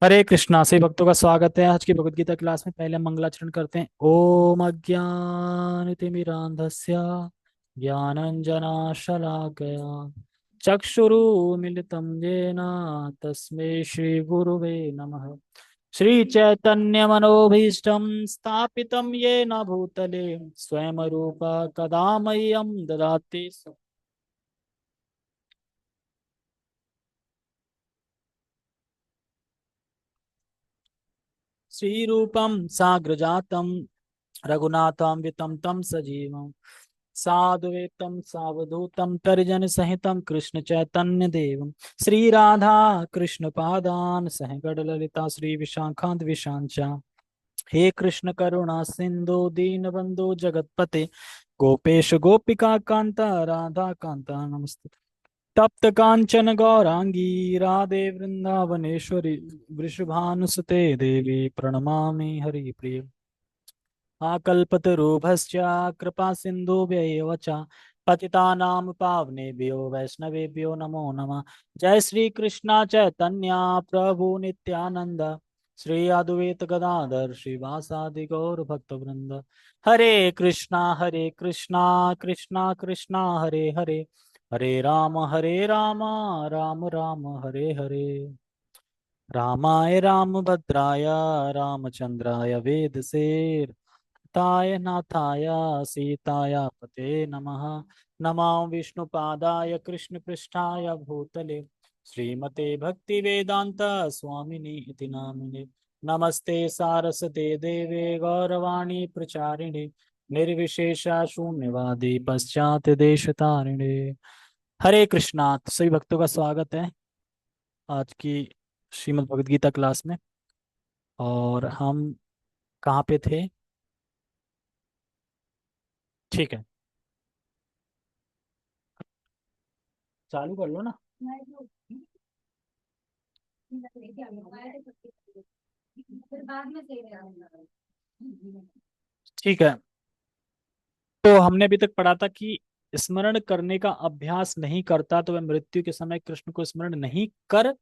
हरे कृष्णा। सभी भक्तों का स्वागत है। आज की भगवत गीता क्लास में पहले हम मंगलाचरण करते हैं। ओम अज्ञानतिमिरान्धस्य ज्ञानञ्जनाशलाकया चक्षुरुन्मीलितं येन तस्मै श्रीगुरुवे नमः। श्रीचैतन्यमनोभीष्टं स्थापितं येन भूतले स्वयं रूप कदा मह्यं ददाति। श्रीरूपं साग्रजातं रघुनाथं वितं तं सजीवम् साद्वैतं सावधूतं परिजनसहितं कृष्ण चैतन्य देवं श्री राधा कृष्ण पादान सह ललिता श्री विशाखान्त विशांचा। हे कृष्ण करुणा सिंधु दीनबंधु जगतपते गोपेश गोपिका कांता राधा कांता नमस्ते। तप्त कांचन गौरांगी राधे वृंदावनेश्वरी वृषभानुसुते देवी प्रणमामि हरिप्रिय। आकल्पतरुभश्च कृपा सिन्धुभ्यैव च पतितानां पावनेभ्यो वैष्णवेभ्यो नमो नमः। जय श्री कृष्ण चैतन्य प्रभु नित्यानंद श्री अद्वैत गदाधर श्रीवासादि गौर भक्तवृंद। हरे कृष्णा कृष्णा कृष्णा हरे हरे हरे राम राम राम हरे हरे। रामाय रामभद्राय रामचंद्राय वेदसे ताय नाथाय सीताय पते नमः। नमो विष्णुपादाय कृष्णपृष्ठाय भूतले श्रीमते भक्ति वेदांत स्वामिनि इति नामिने। नमस्ते सारस्वते देवे गौरवाणी प्रचारिणे निर्विशेष शून्यवादी पश्चात देश तारिणे। हरे कृष्णा। तो सभी भक्तों का स्वागत है आज की श्रीमद् भगवद गीता क्लास में। और हम कहाँ पे थे? ठीक है, चालू कर लो ना। ठीक है, तो हमने अभी तक पढ़ा था कि स्मरण करने का अभ्यास नहीं करता तो वह मृत्यु के समय कृष्ण को स्मरण नहीं कर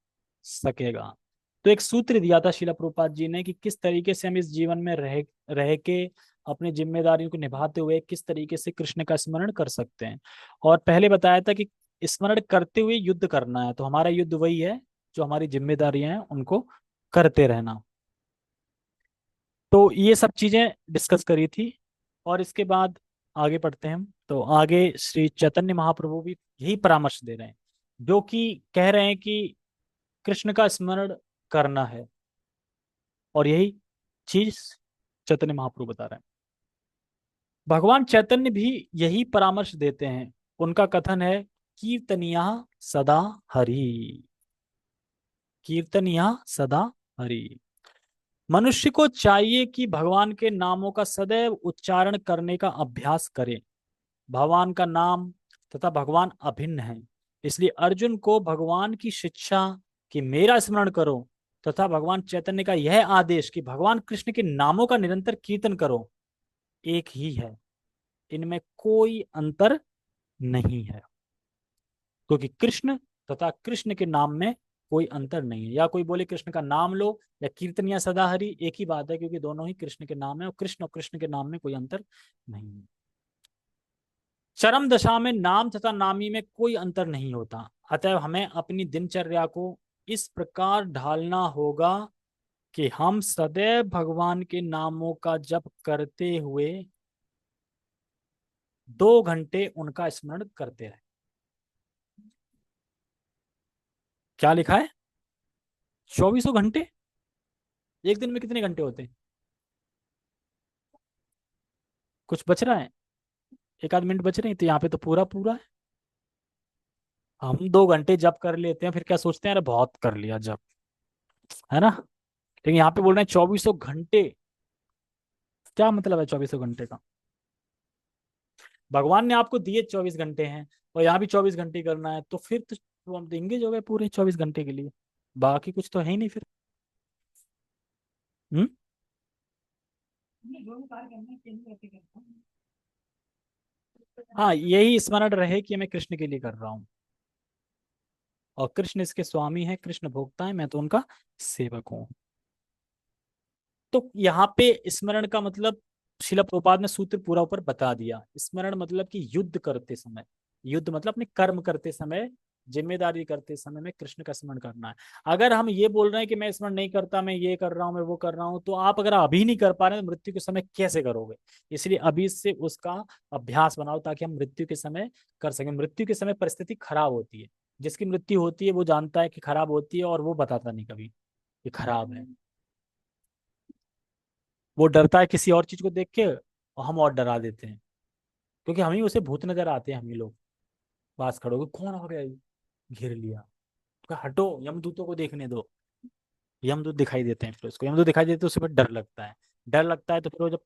सकेगा। तो एक सूत्र दिया था शिला प्रभुपाद जी ने कि किस तरीके से हम इस जीवन में रह रह के अपनी जिम्मेदारियों को निभाते हुए किस तरीके से कृष्ण का स्मरण कर सकते हैं। और पहले बताया था कि स्मरण करते हुए युद्ध करना है, तो हमारा युद्ध वही है जो हमारी जिम्मेदारियां हैं उनको करते रहना। तो ये सब चीजें डिस्कस करी थी। और इसके बाद आगे पढ़ते हैं हम। तो आगे श्री चैतन्य महाप्रभु भी यही परामर्श दे रहे हैं, जो कि कह रहे हैं कि कृष्ण का स्मरण करना है। और यही चीज चैतन्य महाप्रभु बता रहे हैं। भगवान चैतन्य भी यही परामर्श देते हैं। उनका कथन है, कीर्तनिया सदा हरि, कीर्तनिया सदा हरि। मनुष्य को चाहिए कि भगवान के नामों का सदैव उच्चारण करने का अभ्यास करे। भगवान का नाम तथा भगवान अभिन्न है। इसलिए अर्जुन को भगवान की शिक्षा कि मेरा स्मरण करो तथा भगवान चैतन्य का यह आदेश कि भगवान कृष्ण के नामों का निरंतर कीर्तन करो एक ही है। इनमें कोई अंतर नहीं है, क्योंकि कृष्ण तथा कृष्ण के नाम में कोई अंतर नहीं है। या कोई बोले कृष्ण का नाम लो या कीर्तन या सदाहरि, एक ही बात है, क्योंकि दोनों ही कृष्ण के नाम है और कृष्ण के नाम में कोई अंतर नहीं है। चरम दशा में नाम तथा नामी में कोई अंतर नहीं होता। अतः हमें अपनी दिनचर्या को इस प्रकार ढालना होगा कि हम सदैव भगवान के नामों का जप करते हुए 2 घंटे उनका स्मरण करते रहे। क्या लिखा है? 2400 घंटे। एक दिन में कितने घंटे होते हैं? कुछ बच रहा है? एक आध मिनट बच रहे हैं, तो यहाँ पे तो पूरा पूरा है। हम 2 घंटे जप कर लेते हैं, फिर क्या सोचते हैं, अरे बहुत कर लिया जप, है ना। लेकिन यहाँ पे बोल रहे हैं 2400 घंटे। क्या मतलब है 2400 घंटे का? भगवान ने आपको दिए 24 घंटे हैं और यहाँ भी 24 घंटे करना है, तो फिर तो हम देंगे जो है पूरे 24 घंटे के लिए। बाकी कुछ तो है ही नहीं फिर। हम्म। हाँ, यही स्मरण रहे कि मैं कृष्ण के लिए कर रहा हूँ। और कृष्ण इसके स्वामी हैं, कृष्ण भोक्ता है, मैं तो उनका सेवक हूं। तो यहाँ पे स्मरण का मतलब शिला प्रभुपाद ने सूत्र पूरा ऊपर बता दिया। स्मरण मतलब कि युद्ध करते समय, युद्ध मतलब अपने कर्म करते समय, जिम्मेदारी करते समय में कृष्ण का स्मरण करना है। अगर हम ये बोल रहे हैं कि मैं स्मरण नहीं करता, मैं ये कर रहा हूँ, मैं वो कर रहा हूँ, तो आप अगर अभी नहीं कर पा रहे हैं तो मृत्यु के समय कैसे करोगे? इसलिए अभी से उसका अभ्यास बनाओ ताकि हम मृत्यु के समय कर सकें। मृत्यु के समय परिस्थिति खराब होती है, जिसकी मृत्यु होती है वो जानता है कि खराब होती है और वो बताता नहीं कभी कि खराब है। वो डरता है किसी और चीज को देख के और हम और डरा देते हैं, क्योंकि हम ही उसे भूत नजर आते हैं। हम ही लोग पास खड़े हो गए, कौन आ गया ये? घेर लिया, कहा, हटो, यमदूतों को देखने दो। यमदूत दिखाई देते हैं, फिर उसको यमदूत दिखाई देते हैं तो उसे फिर डर लगता है। डर लगता है तो फिर वो जब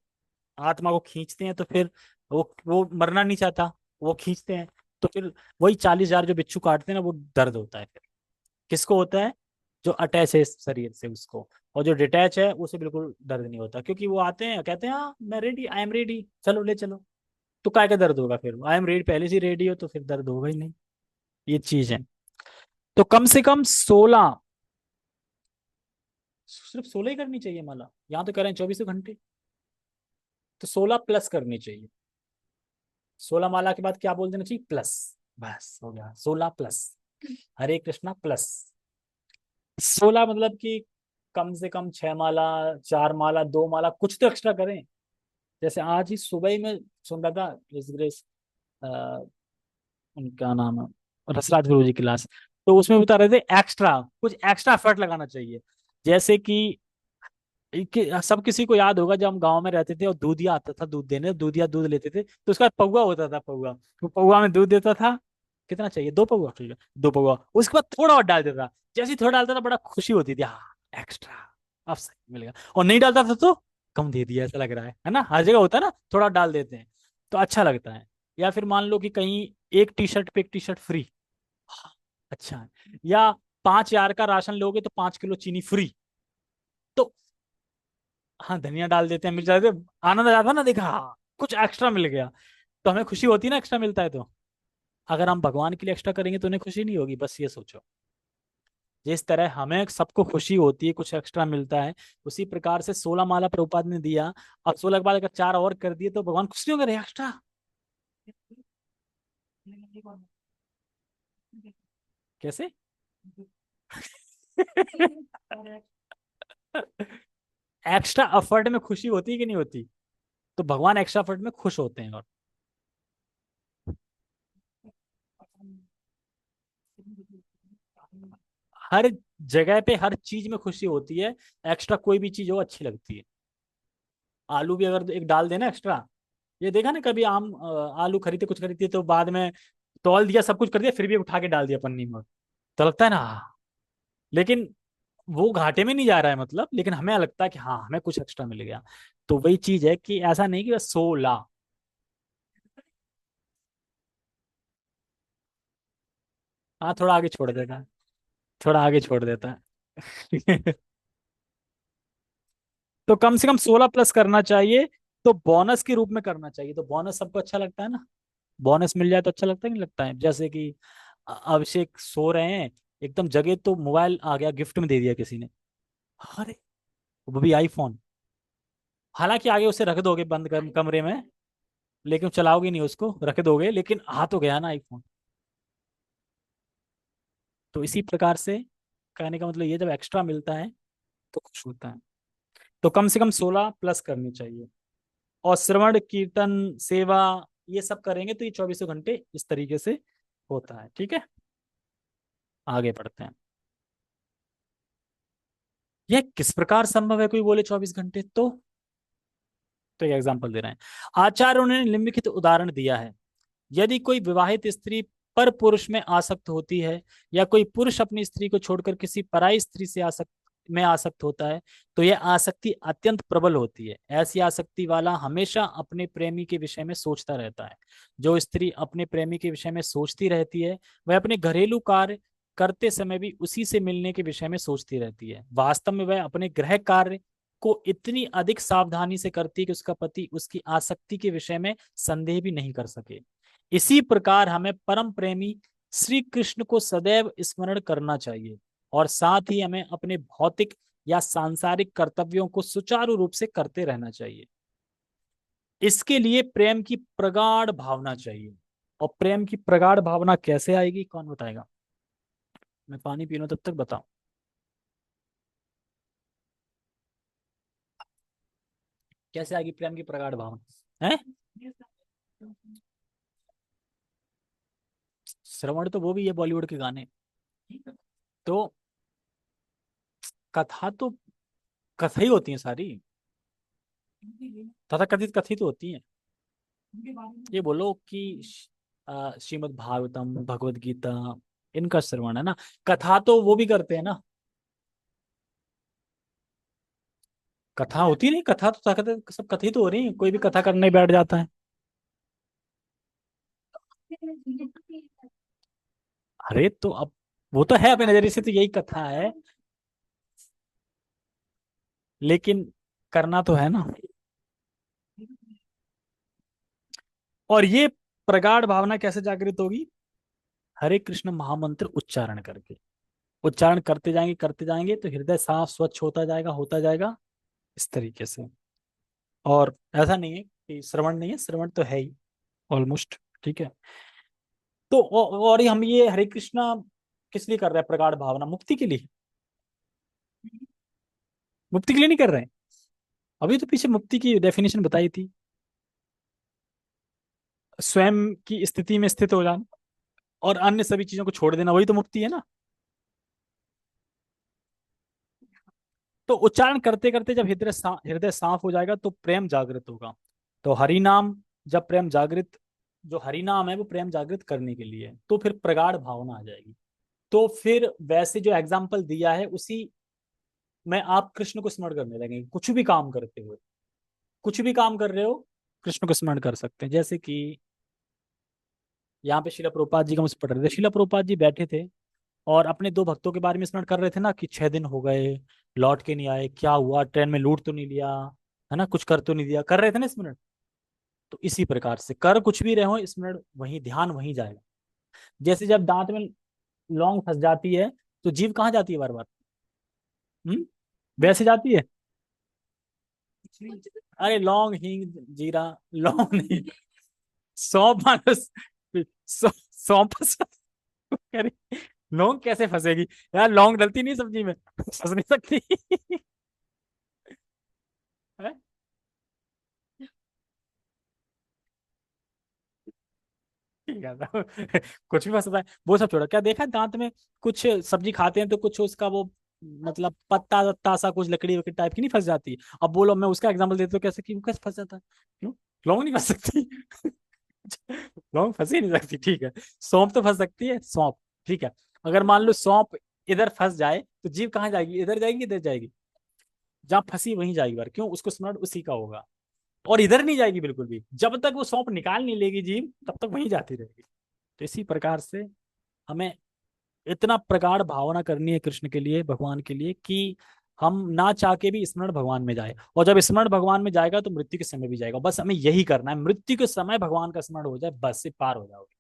आत्मा को खींचते हैं तो फिर वो मरना नहीं चाहता, वो खींचते हैं। तो फिर वही 40,000 जो बिच्छू काटते हैं ना, वो दर्द होता है फिर। किसको होता है? जो अटैच है इस शरीर से उसको। और जो डिटैच है उसे बिल्कुल दर्द नहीं होता, क्योंकि वो आते हैं कहते हैं हाँ मैं रेडी, आई एम रेडी, चलो ले चलो। तो काय का दर्द होगा? फिर आई एम रेडी पहले से रेडी हो तो फिर दर्द होगा ही नहीं। ये चीज है। तो कम से कम 16, सिर्फ 16 ही करनी चाहिए माला, यहाँ तो कह रहे हैं 24 घंटे। तो 16 प्लस करनी चाहिए। 16 माला के बाद क्या बोल देना चाहिए? प्लस। बस हो गया, 16 प्लस। हरे कृष्णा प्लस। 16 मतलब कि कम से कम 6 माला, 4 माला, 2 माला, कुछ तो एक्स्ट्रा करें। जैसे आज ही सुबह ही मैं सुन रहा था इस ग्रेस, उनका नाम है रसराज गुरु जी की क्लास। तो उसमें बता रहे थे एक्स्ट्रा कुछ एक्स्ट्रा एफर्ट लगाना चाहिए। जैसे कि सब किसी को याद होगा, जब हम गांव में रहते थे और दूधिया आता था दूध देने, दूधिया दूध लेते थे तो उसका पौवा होता था, पौवा, तो पौवा में दूध देता था। कितना चाहिए? 2 पौवा, ठीक है 2 पौवा। उसके बाद थोड़ा और डाल देता था। जैसे ही थोड़ा डालता था बड़ा खुशी होती थी, हाँ एक्स्ट्रा, अब सही मिलेगा। और नहीं डालता था तो कम दे दिया ऐसा लग रहा है ना? हर जगह होता है ना, थोड़ा डाल देते हैं तो अच्छा लगता है। या फिर मान लो कि कहीं एक टी शर्ट पे एक टी शर्ट फ्री, अच्छा है। या 5 यार का राशन लोगे तो 5 किलो चीनी फ्री, तो हाँ धनिया डाल देते हैं, मिर्च डाल देते हैं, आनंद आ जाता है ना, देखा हाँ, कुछ एक्स्ट्रा मिल गया। तो हमें खुशी होती है ना एक्स्ट्रा मिलता है तो। अगर हम भगवान के लिए एक्स्ट्रा करेंगे तो उन्हें खुशी नहीं होगी, बस ये सोचो। जिस तरह हमें सबको खुशी होती है कुछ एक्स्ट्रा मिलता है, उसी प्रकार से 16 माला प्रभुपाद ने दिया। अब 16 के बाद अगर 4 और कर दिए तो भगवान खुश नहीं होंगे एक्स्ट्रा? कैसे? एक्स्ट्रा एफर्ट में खुशी होती है कि नहीं होती? तो भगवान एक्स्ट्रा एफर्ट में खुश होते हैं। और हर जगह पे हर चीज में खुशी होती है। एक्स्ट्रा कोई भी चीज हो अच्छी लगती है। आलू भी अगर एक डाल देना एक्स्ट्रा, ये देखा ना कभी आम आलू खरीदते कुछ खरीदते तो बाद में तौल दिया, सब कुछ कर दिया, फिर भी उठा के डाल दिया पन्नी में, तो लगता है ना हाँ। लेकिन वो घाटे में नहीं जा रहा है मतलब, लेकिन हमें लगता है कि हाँ हमें कुछ एक्स्ट्रा मिल गया। तो वही चीज है कि ऐसा नहीं कि बस 16। हाँ थोड़ा आगे छोड़ देता है, थोड़ा आगे छोड़ देता है। तो कम से कम 16 प्लस करना चाहिए। तो बोनस के रूप में करना चाहिए, तो बोनस सबको अच्छा लगता है ना? बोनस मिल जाए तो अच्छा लगता है, नहीं लगता है? जैसे कि अभिषेक सो रहे हैं, एकदम जगह तो मोबाइल आ गया गिफ्ट में दे दिया किसी ने, अरे वो भी आईफोन। हालांकि आगे उसे रख दोगे बंद कमरे में, लेकिन चलाओगे नहीं उसको, रख दोगे, लेकिन आ तो गया ना आईफोन। तो इसी प्रकार से कहने का मतलब ये, जब एक्स्ट्रा मिलता है तो खुश होता है। तो कम से कम 16 प्लस करनी चाहिए। और श्रवण कीर्तन सेवा ये सब करेंगे तो ये 24 घंटे इस तरीके से होता है। ठीक है, आगे बढ़ते हैं। यह किस प्रकार संभव है? कोई बोले 24 घंटे, तो एक एग्जांपल दे रहे हैं। आचार्यों ने निम्नलिखित उदाहरण दिया है। यदि कोई विवाहित स्त्री पर पुरुष में आसक्त होती है, या कोई पुरुष अपनी स्त्री को छोड़कर किसी पराई स्त्री से आसक्त होता है, तो यह आसक्ति अत्यंत प्रबल होती है। ऐसी आसक्ति वाला हमेशा अपने प्रेमी के विषय में सोचता रहता है। जो स्त्री अपने प्रेमी के विषय में सोचती रहती है, वह अपने घरेलू कार्य करते समय भी उसी से मिलने के विषय में सोचती रहती है। वास्तव में वह अपने गृह कार्य को इतनी अधिक सावधानी से करती है कि उसका पति उसकी आसक्ति के विषय में संदेह भी नहीं कर सके। इसी प्रकार हमें परम प्रेमी श्री कृष्ण को सदैव स्मरण करना चाहिए और साथ ही हमें अपने भौतिक या सांसारिक कर्तव्यों को सुचारू रूप से करते रहना चाहिए। इसके लिए प्रेम की प्रगाढ़ भावना चाहिए। और प्रेम की प्रगाढ़ भावना कैसे आएगी, कौन बताएगा? मैं पानी पी लूं तब तक बताओ। कैसे आएगी प्रेम की प्रगाढ़ भावना है? श्रवण तो वो भी है बॉलीवुड के गाने। तो कथा तो कथा ही होती है सारी, तथा कथित कथित होती है। ये बोलो कि श्रीमद् भागवतम, भगवत गीता, इनका श्रवण है ना। कथा तो वो भी करते हैं ना। कथा होती नहीं, कथा तो सब कथित हो रही है, कोई भी कथा करने बैठ जाता है। अरे तो अब वो तो है, अपने नजरिए से तो यही कथा है, लेकिन करना तो है ना। और ये प्रगाढ़ भावना कैसे जागृत होगी? हरे कृष्ण महामंत्र उच्चारण करके। उच्चारण करते जाएंगे तो हृदय साफ स्वच्छ होता जाएगा इस तरीके से। और ऐसा नहीं है कि श्रवण नहीं है, श्रवण तो है ही ऑलमोस्ट। ठीक है। तो और हम ये हरे कृष्णा किस लिए कर रहे हैं? प्रगाढ़ भावना मुक्ति के लिए। मुक्ति के लिए नहीं कर रहे हैं। अभी तो पीछे मुक्ति की डेफिनेशन बताई थी, स्वयं की स्थिति में स्थित हो जाना और अन्य सभी चीजों को छोड़ देना, वही तो मुक्ति है ना। तो उच्चारण करते करते जब हृदय साफ हो जाएगा तो प्रेम जागृत होगा। तो हरि नाम, जब प्रेम जागृत, जो हरि नाम है वो प्रेम जागृत करने के लिए है, तो फिर प्रगाढ़ भावना आ जाएगी। तो फिर वैसे जो एग्जाम्पल दिया है उसी में आप कृष्ण को स्मरण करने लगेंगे। कुछ भी काम करते हुए, कुछ भी काम कर रहे हो, कृष्ण को स्मरण कर सकते हैं। जैसे कि यहाँ पे शिला प्रभुपाद जी का मुझसे पढ़ रहे थे, शिला प्रभुपाद जी बैठे थे और अपने दो भक्तों के बारे में स्मरण कर रहे थे ना, कि 6 दिन हो गए, लौट के नहीं आए, क्या हुआ, ट्रेन में लूट तो नहीं लिया, है ना, कुछ कर तो नहीं दिया, कर रहे थे ना स्मरण। तो इसी प्रकार से कर कुछ भी रहे हो, स्मरण वहीं, ध्यान वहीं जाएगा। जैसे जब दांत में लौंग फंस जाती है तो जीभ कहाँ जाती है बार बार? हम्म, वैसे जाती है। अरे लौंग, हींग, जीरा, लौंग नहीं, सौंफ मानो, सौंफ। अरे लौंग कैसे फंसेगी यार? लौंग डलती नहीं सब्जी में, फंस नहीं सकती। है? ठीक है तो कुछ भी फंसता है, वो सब छोड़ो। क्या देखा है दांत में, कुछ सब्जी खाते हैं तो कुछ उसका वो, मतलब पत्ता वत्ता सा कुछ लकड़ी वकड़ी टाइप की नहीं फंस जाती? अब बोलो, मैं उसका एग्जांपल देता हूँ कैसे, कि वो कैसे फंस जाता है? क्यों? लौंग नहीं फंस सकती? लौंग फंस ही नहीं सकती, ठीक है। सौंफ तो फंस सकती है, सौंफ। ठीक है। अगर मान लो सौंफ इधर फंस जाए तो जीभ कहाँ जाएगी? इधर जाएगी, इधर जाएगी? जहां फंसी वहीं जाएगी बार, क्यों? उसको स्मरण उसी का होगा। और इधर नहीं जाएगी बिल्कुल भी, जब तक वो सौंप निकाल नहीं लेगी जीभ, तब तक वहीं जाती रहेगी। तो इसी प्रकार से हमें इतना प्रगाढ़ भावना करनी है कृष्ण के लिए, भगवान के लिए, कि हम ना चाह के भी स्मरण भगवान में जाए। और जब स्मरण भगवान में जाएगा तो मृत्यु के समय भी जाएगा। बस हमें यही करना है, मृत्यु के समय भगवान का स्मरण हो जाए, बस से पार हो जाओगे।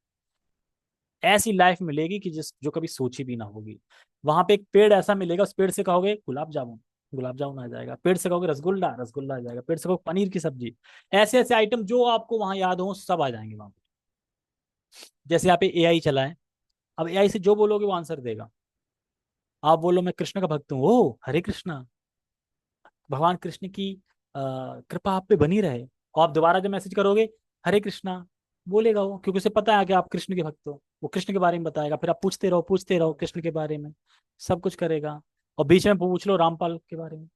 ऐसी लाइफ मिलेगी कि जिस जो कभी सोची भी ना होगी। वहां पे एक पेड़ ऐसा मिलेगा, उस पेड़ से कहोगे गुलाब जामुन, गुलाब जामुन आ जाएगा। पेड़ से कहोगे रसगुल्ला, रसगुल्ला आ जाएगा। पेड़ से कहोगे पनीर की सब्जी, ऐसे ऐसे आइटम जो आपको वहां याद हो सब आ जाएंगे वहां पे। जैसे यहाँ पे एआई चला है, अब एआई से जो बोलोगे वो आंसर देगा। आप बोलो मैं कृष्ण का भक्त हूँ, ओ हरे कृष्णा, भगवान कृष्ण की कृपा आप पे बनी रहे। और आप दोबारा जब मैसेज करोगे हरे कृष्णा, बोलेगा वो, क्योंकि उसे पता है कि आप कृष्ण के भक्त हो। वो कृष्ण के बारे में बताएगा, फिर आप पूछते रहो कृष्ण के बारे में, सब कुछ करेगा। और बीच में पूछ लो रामपाल के बारे में,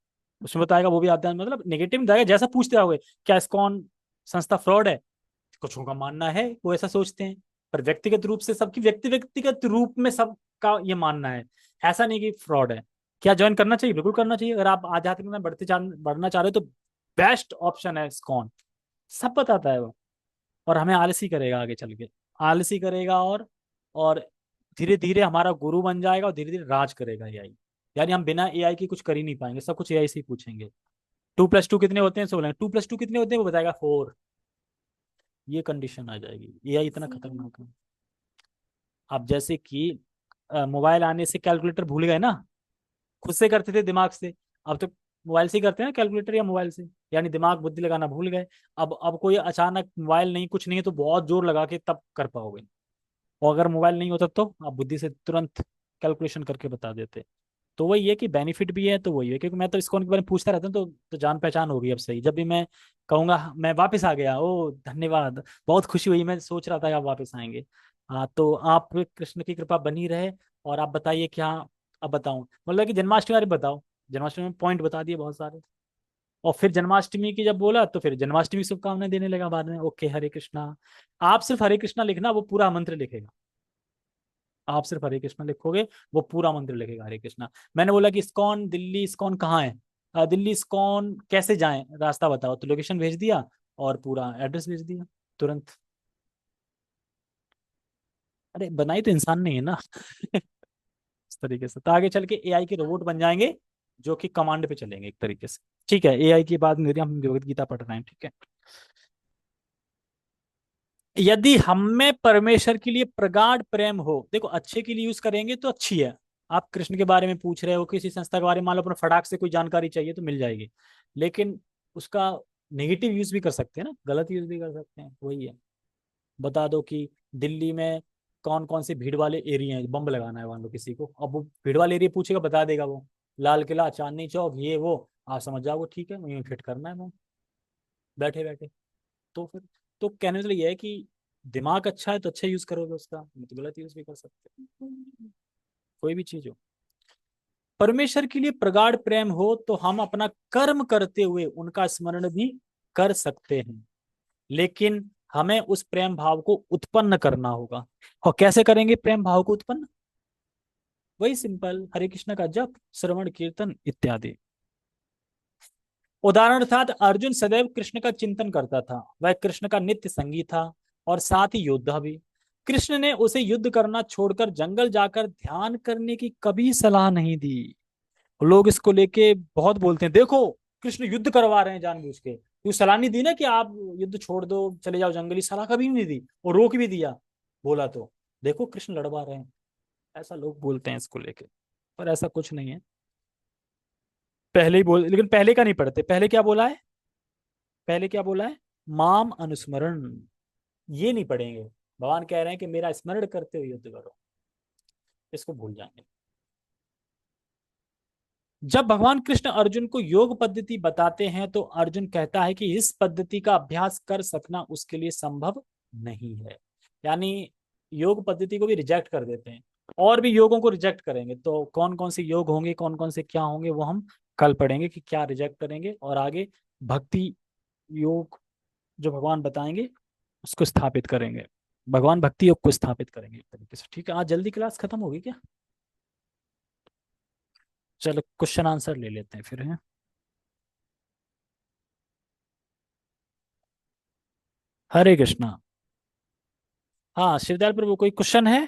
उसमें बताएगा, वो भी आध्यात्म, मतलब नेगेटिव बताएगा। जैसा पूछते रहोगे, क्या इस्कॉन संस्था फ्रॉड है, कुछ का मानना है, वो ऐसा सोचते हैं। पर व्यक्तिगत रूप से सबकी व्यक्तिगत रूप में सबका ये मानना है, ऐसा नहीं कि फ्रॉड है। क्या ज्वाइन करना चाहिए? बिल्कुल करना चाहिए। अगर आप आध्यात्मिक में बढ़ना चाह रहे हो तो बेस्ट ऑप्शन है इस्कॉन, सब बताता है वो। और हमें आलसी करेगा आगे चल के, आलसी करेगा। और धीरे धीरे हमारा गुरु बन जाएगा और धीरे धीरे राज करेगा एआई। यानी हम बिना एआई के कुछ कर ही नहीं पाएंगे, सब कुछ एआई से ही पूछेंगे। 2+2 कितने होते हैं, सो बोलेंगे 2+2 कितने होते हैं, वो बताएगा 4। ये कंडीशन आ जाएगी, एआई इतना खतरनाक है। अब जैसे कि मोबाइल आने से कैलकुलेटर भूल गए ना, खुद से करते थे दिमाग से। अब तो मोबाइल से ही करते हैं ना कैलकुलेटर या मोबाइल से, यानी दिमाग बुद्धि लगाना भूल गए। अब कोई अचानक मोबाइल नहीं कुछ नहीं है तो बहुत जोर लगा के तब कर पाओगे, और अगर मोबाइल नहीं होता तो आप बुद्धि से तुरंत कैलकुलेशन करके बता देते। तो वही है कि बेनिफिट भी है, तो वही है, क्योंकि मैं तो इसको उनके बारे में पूछता रहता हूँ, तो जान पहचान होगी अब सही। जब भी मैं कहूंगा मैं वापस आ गया, ओ धन्यवाद, बहुत खुशी हुई, मैं सोच रहा था कि आप वापस आएंगे। हाँ, तो आप कृष्ण की कृपा बनी रहे। और आप बताइए क्या, अब बताऊं, मतलब कि जन्माष्टमी बारे में बताओ। जन्माष्टमी में पॉइंट बता दिए बहुत सारे। और फिर जन्माष्टमी की जब बोला तो फिर जन्माष्टमी की शुभकामनाएं देने लगा बाद में। ओके, हरे कृष्णा। आप सिर्फ हरे कृष्णा लिखना, वो पूरा मंत्र लिखेगा। आप सिर्फ हरे कृष्णा लिखोगे, वो पूरा मंत्र लिखेगा हरे कृष्णा। मैंने बोला कि इस्कॉन दिल्ली, इस्कॉन कहाँ है, दिल्ली इस्कॉन कैसे जाएं, रास्ता बताओ, तो लोकेशन भेज दिया और पूरा एड्रेस भेज दिया तुरंत। अरे बनाई तो इंसान नहीं है ना। इस तरीके से तो आगे चल के एआई के रोबोट बन जाएंगे, जो कि कमांड पे चलेंगे एक तरीके से। ठीक है, एआई की बात नहीं, हम भगवत गीता पढ़ रहे हैं, ठीक है। यदि हम में परमेश्वर के लिए प्रगाढ़ प्रेम हो, देखो अच्छे के लिए यूज करेंगे तो अच्छी है। आप कृष्ण के बारे में पूछ रहे हो, किसी संस्था के बारे में मान लो अपना फटाक से कोई जानकारी चाहिए तो मिल जाएगी। लेकिन उसका नेगेटिव यूज भी कर सकते हैं ना, गलत यूज भी कर सकते हैं, वही है। बता दो कि दिल्ली में कौन कौन से भीड़ वाले एरिया हैं, बम लगाना है मान लो किसी को, अब वो भीड़ वाले एरिया पूछेगा बता देगा वो, लाल किला, चांदनी चौक, ये वो, आप समझ जाओगे ठीक है वहीं फिट करना है वो, बैठे बैठे। तो फिर, तो कहने के लिए ये है कि दिमाग अच्छा है तो अच्छा यूज करोगे उसका, नहीं तो गलत यूज भी कर सकते हैं। कोई भी चीज हो, परमेश्वर के लिए प्रगाढ़ प्रेम हो तो हम अपना कर्म करते हुए उनका स्मरण भी कर सकते हैं। लेकिन हमें उस प्रेम भाव को उत्पन्न करना होगा। और कैसे करेंगे प्रेम भाव को उत्पन्न? वही सिंपल, हरे कृष्ण का जप, श्रवण कीर्तन इत्यादि। उदाहरणार्थ अर्जुन सदैव कृष्ण का चिंतन करता था, वह कृष्ण का नित्य संगी था और साथ ही योद्धा भी। कृष्ण ने उसे युद्ध करना छोड़कर जंगल जाकर ध्यान करने की कभी सलाह नहीं दी। लोग इसको लेके बहुत बोलते हैं, देखो कृष्ण युद्ध करवा रहे हैं जानबूझ के, क्यों सलाह नहीं दी ना कि आप युद्ध छोड़ दो चले जाओ जंगली, सलाह कभी नहीं दी और रोक भी दिया, बोला तो देखो कृष्ण लड़वा रहे हैं, ऐसा लोग बोलते हैं इसको लेके। पर ऐसा कुछ नहीं है। पहले ही बोल, लेकिन पहले का नहीं पढ़ते, पहले क्या बोला है, पहले क्या बोला है, माम अनुस्मरण, ये नहीं पढ़ेंगे। भगवान कह रहे हैं कि मेरा स्मरण करते हुए युद्ध करो, इसको भूल जाएंगे। जब भगवान कृष्ण अर्जुन को योग पद्धति बताते हैं तो अर्जुन कहता है कि इस पद्धति का अभ्यास कर सकना उसके लिए संभव नहीं है। यानी योग पद्धति को भी रिजेक्ट कर देते हैं, और भी योगों को रिजेक्ट करेंगे। तो कौन कौन से योग होंगे, कौन कौन से क्या होंगे, वो हम कल पढ़ेंगे कि क्या रिजेक्ट करेंगे, और आगे भक्ति योग जो भगवान बताएंगे उसको स्थापित करेंगे। भगवान भक्ति योग को स्थापित करेंगे एक तरीके से। ठीक है, आज जल्दी क्लास खत्म होगी क्या? चलो क्वेश्चन आंसर ले लेते हैं फिर, है। हरे कृष्णा। हाँ शिवदयाल प्रभु, कोई क्वेश्चन है?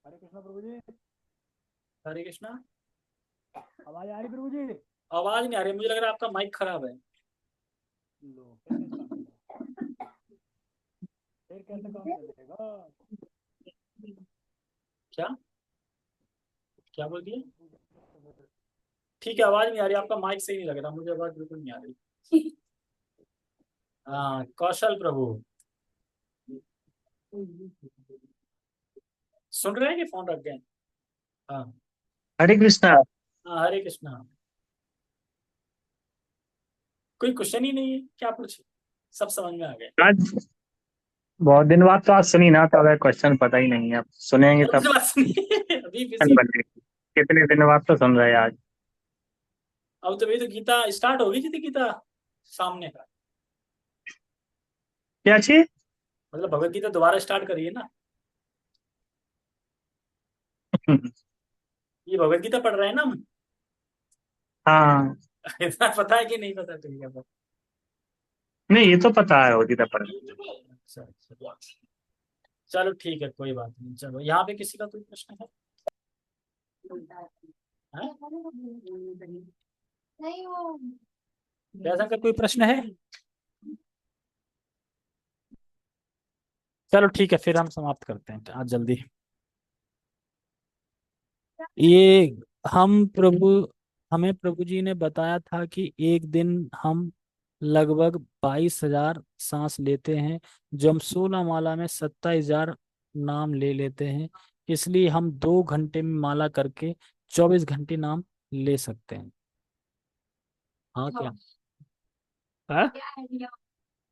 हरे कृष्णा प्रभु जी। हरे कृष्णा। आवाज आ रही प्रभु जी? आवाज नहीं आ रही, मुझे लग रहा है आपका माइक खराब है। लो कैसे काम चलेगा? फिर कैसे काम चलेगा? क्या, क्या बोल दिए? ठीक है, आवाज नहीं आ रही, आपका माइक सही नहीं लग रहा, मुझे आवाज बिल्कुल नहीं आ रही। हाँ कौशल प्रभु, सुन रहे हैं कि फोन रख गए? हाँ। हरे कृष्णा। हाँ हरे कृष्णा। कोई क्वेश्चन ही नहीं है, क्या पूछे, सब समझ में आ गए। आज बहुत दिन बाद तो आज सुनी ना, तो अगर क्वेश्चन पता ही नहीं है, अब सुनेंगे अरे तब मुझे बात सुनिए, अभी क्वेश्चन बिजी। बनेगी। कितने दिन बाद तो सुन रहे हैं आज। अब तो भाई तो गीता स्टार्ट होगी थी गीता सामने का, क्या चीज? मतलब भगवत गीता दोबारा स्टार्ट करिए ना। ये भगवत गीता पढ़ रहे हैं ना हम। हाँ। इतना पता है कि नहीं पता, ठीक है पर। नहीं, ये तो पता है, होती था पर। अच्छा, अच्छा। चलो ठीक है, कोई बात नहीं, चलो यहाँ पे किसी का कोई प्रश्न है? हैं? जयशंकर कोई प्रश्न है? चलो ठीक है, फिर हम समाप्त करते हैं आज जल्दी। ये हम प्रभु हमें प्रभु जी ने बताया था कि एक दिन हम लगभग 22,000 सांस लेते हैं, जो हम 16 माला में 27,000 नाम ले लेते हैं। इसलिए हम 2 घंटे में माला करके 24 घंटे नाम ले सकते हैं। हाँ क्या? हाँ,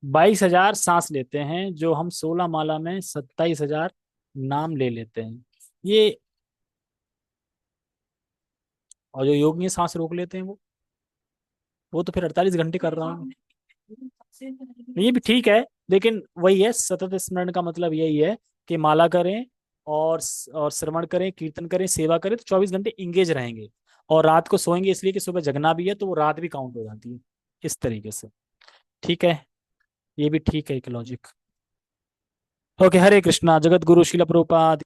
22,000 सांस लेते हैं, जो हम 16 माला में 27,000 नाम ले लेते हैं। ये, और जो योग में सांस रोक लेते हैं वो तो फिर 48 घंटे कर रहा हूँ। ये भी ठीक है, लेकिन वही है, सतत स्मरण का मतलब यही है कि माला करें और श्रवण करें, कीर्तन करें, सेवा करें, तो 24 घंटे इंगेज रहेंगे। और रात को सोएंगे इसलिए कि सुबह जगना भी है, तो वो रात भी काउंट हो जाती है इस तरीके से। ठीक है, ये भी ठीक है एक लॉजिक। ओके, हरे कृष्णा। जगत गुरु शिला प्रभुपाद